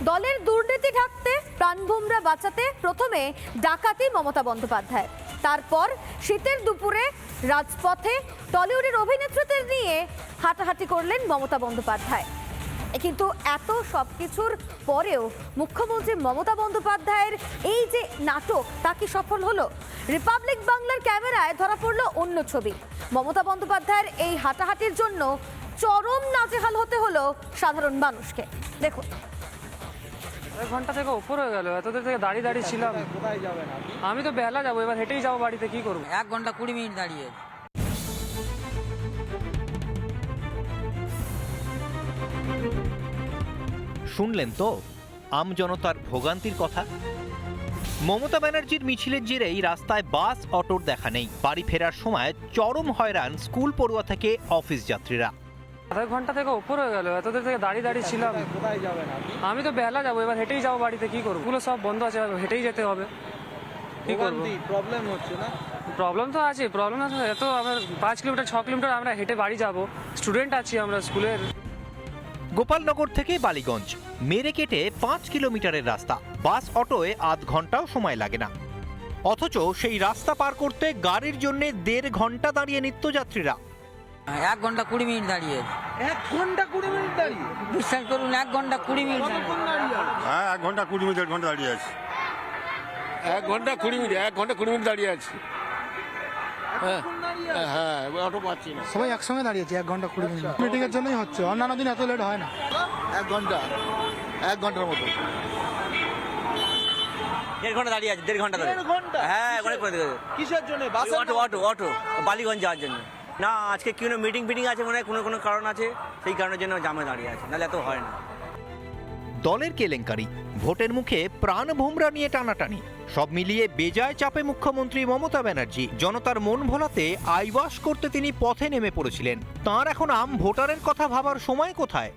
দলের দুর্নীতি ঢাকতে প্রাণভোমরা বাঁচাতে প্রথমে ডাকাতি মমতা বন্দ্যোপাধ্যায়, তারপর শীতের দুপুরে রাজপথে টলিউডের অভিনেত্রীদের নিয়ে হাঁটাহাঁটি করলেন মমতা বন্দ্যোপাধ্যায়। কিন্তু এত সবকিছুর পরেও মুখ্যমন্ত্রী মমতা বন্দ্যোপাধ্যায়ের এই যে নাটক তা কি সফল হলো? রিপাবলিক বাংলার ক্যামেরায় ধরা পড়ল অন্য ছবি। মমতা বন্দ্যোপাধ্যায়ের এই হাঁটাহাঁটির জন্য চরম নাজেহাল হতে হলো সাধারণ মানুষকে। দেখুন, এক ঘন্টা থেকে উপর হয়ে গেল, এতদের থেকে দাঁড়িয়ে ছিলাম। কোথায় যাবেন? আমি তো বেলা যাবো, এবার হেঁটেই যাবো বাড়িতে, কি করবো? 1 ঘন্টা 20 মিনিট দাঁড়িয়ে। শুনলেন তো আমজনতার ভোগান্তির কথা। মমতা ব্যানার্জির মিছিলের জেরেই রাস্তায় বাস অটোর দেখা নেই। বাড়ি ফেরার সময় চরম হয়রান স্কুল পড়ুয়া থেকে অফিস যাত্রীরা। এক ঘন্টা থেকে উপর হয়ে গেল, এতদের থেকে দাঁড়িয়ে ছিলাম। কোথায় যাবেন? আমি তো বেলা যাবো, এবার হেঁটেই যাবো বাড়িতে, কি করবো? এগুলো সব বন্ধ আছে, হেঁটেই যেতে হবে, কি করবো? প্রবলেম হচ্ছে না? প্রবলেম তো আছে, প্রবলেম আছে। এত আমার 5 কিলোমিটার 6 কিলোমিটার আমরা হেঁটে বাড়ি যাবো, স্টুডেন্ট আছি আমরা স্কুলের। গোপালনগর থেকে বালিগঞ্জ মেরে কেটে 5 কিলোমিটারের রাস্তা, বাস অটোয় আধ ঘন্টাও সময় লাগে না। অথচ সেই রাস্তা পার করতে গাড়ির জন্য 1.5 ঘন্টা দাঁড়িয়ে নিত্যযাত্রীরা। 1 ঘন্টা 20 মিনিট দাঁড়িয়ে। 1 ঘন্টা 20 মিনিট দাঁড়িয়ে? বিশ্বাস করুন, 1 ঘন্টা 20 মিনিট দাঁড়িয়ে। হ্যাঁ, 1 ঘন্টা 20 মিনিট, 1 ঘন্টা দাঁড়িয়ে আছি। 1 ঘন্টা 20 মিনিট, 1 ঘন্টা 20 মিনিট দাঁড়িয়ে আছি। হ্যাঁ, অটো পাচ্ছি না। সবাই একসঙ্গে দাঁড়িয়েছে 1 ঘন্টা 20 মিনিট। মিটিং এর জন্যই হচ্ছে, অন্যান্য দিন এত লেট হয় না। 1 ঘন্টার মতো। 1.5 ঘন্টা দাঁড়িয়ে আছে, 1.5 ঘন্টা ধরে। 1.5 ঘন্টা? হ্যাঁ, অনেক করে দেবে। কিসের জন্য? বাস? অটো বালিগঞ্জ যাওয়ার জন্য। না, আজকে কি মিটিং আছে মনে হয়, কোনো কারণ আছে, সেই কারণের জন্য জামে দাঁড়িয়ে আছে, নাহলে এত হয় না। দলের কেলেঙ্কারি, ভোটের মুখে প্রাণ ভোমরা নিয়ে টানাটানি, সব মিলিয়ে বেজায় চাপে মুখ্যমন্ত্রী মমতা ব্যানার্জি। জনতার মন ভোলাতে আইওয়াশ করতে তিনি পথে নেমে পড়েছিলেন। তাঁর এখন আম ভোটারের কথা ভাবার সময় কোথায়?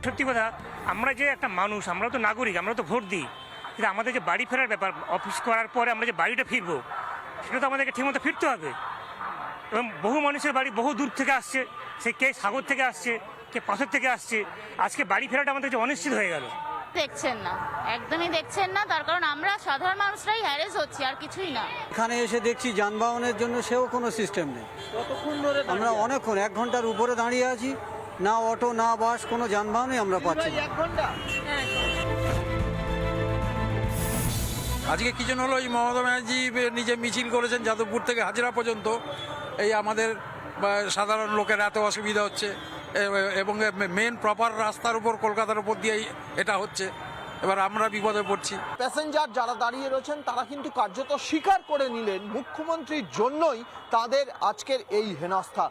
সত্যি কথা, আমরা যে একটা মানুষ, আমরা তো নাগরিক, আমরা তো ভোট দিই, কিন্তু আমাদের যে বাড়ি ফেরার ব্যাপার, অফিস করার পরে আমরা যে বাড়িটা ফিরবো, সেটা তো আমাদেরকে ঠিকমতো ফিরতে হবে। এবং বহু মানুষের বাড়ি বহু দূর থেকে আসছে, সে কে সাগর থেকে আসছে, কে পাথর থেকে আসছে। আজকে বাড়ি ফেরাটা আমাদের যে অনিশ্চিত হয়ে গেল। দেখছেন না, একদমই দেখছেন না, তার কারণ আমরা সাধারণ মানুষরাই হ্যারেস হচ্ছি, আর কিছুই না। এখানে এসে দেখছি যানবাহনের জন্য সেও কোনো সিস্টেম নেই। কতক্ষণ ধরে আমরা অনেকক্ষণ 1 ঘন্টার উপরে দাঁড়িয়ে আছি, না অটো না বাস, কোনো যানবাহনই আমরা পাচ্ছি না। 1 ঘন্টা? আজকে কি জন্য হলো, এই মমতা ব্যানার্জি নিজে মিছিল করেছেন যাদবপুর থেকে হাজিরা পর্যন্ত। এই আমাদের সাধারণ লোকের এত অসুবিধা হচ্ছে, এবং মেন প্রপার রাস্তার উপর, কলকাতার উপর দিয়েই এটা হচ্ছে। এবার আমরা বিপদে পড়ছি। প্যাসেঞ্জার যারা দাঁড়িয়ে রয়েছেন তারা কিন্তু কার্যত স্বীকার করে নিলেন মুখ্যমন্ত্রীর জন্যই তাদের আজকের এই হেনস্থা।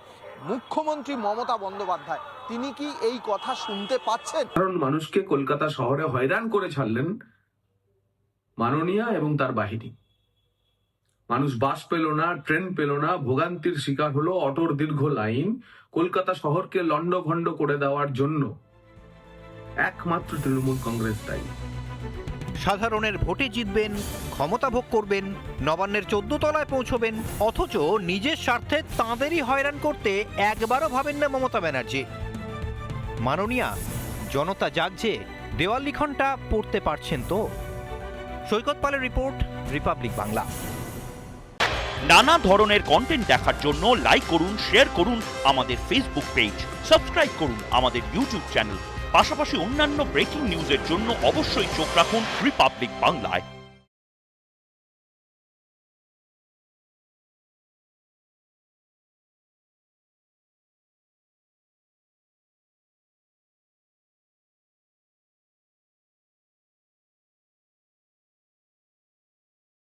মুখ্যমন্ত্রী মমতা বন্দ্যোপাধ্যায় তিনি কি এই কথা শুনতে পাচ্ছেন? কারণ মানুষকে কলকাতা শহরে হয়রান করে ছাড়লেন মাননীয়া এবং তার বাহিনী। মানুষ বাস পেল না, ট্রেন পেল না, ভোগান্তির শিকার হলো। অটোর দীর্ঘ লাইন কলকাতা শহরকে লন্ডভন্ড করে দেওয়ার জন্য একমাত্র তৃণমূল কংগ্রেস দায়ী। সাধারণের ভোটে জিতবেন, ক্ষমতা ভোগ করবেন, নবান্নের 14 তলায় পৌঁছবেন, অথচ নিজের স্বার্থে তাঁদেরই হয়রান করতে একবারও ভাবেন না মমতা ব্যানার্জি। মাননীয়া, জনতা জাগছে, দেওয়াল লিখনটা পড়তে পারছেন তো? সৈকত পালের রিপোর্ট, রিপাবলিক বাংলা। নানা ধরনের কন্টেন্ট দেখার জন্য লাইক করুন, শেয়ার করুন আমাদের ফেসবুক পেজ, সাবস্ক্রাইব করুন আমাদের ইউটিউব চ্যানেল। পাশাপাশি অন্যান্য ব্রেকিং নিউজের জন্য অবশ্যই চোখ রাখুন রিপাবলিক বাংলায়।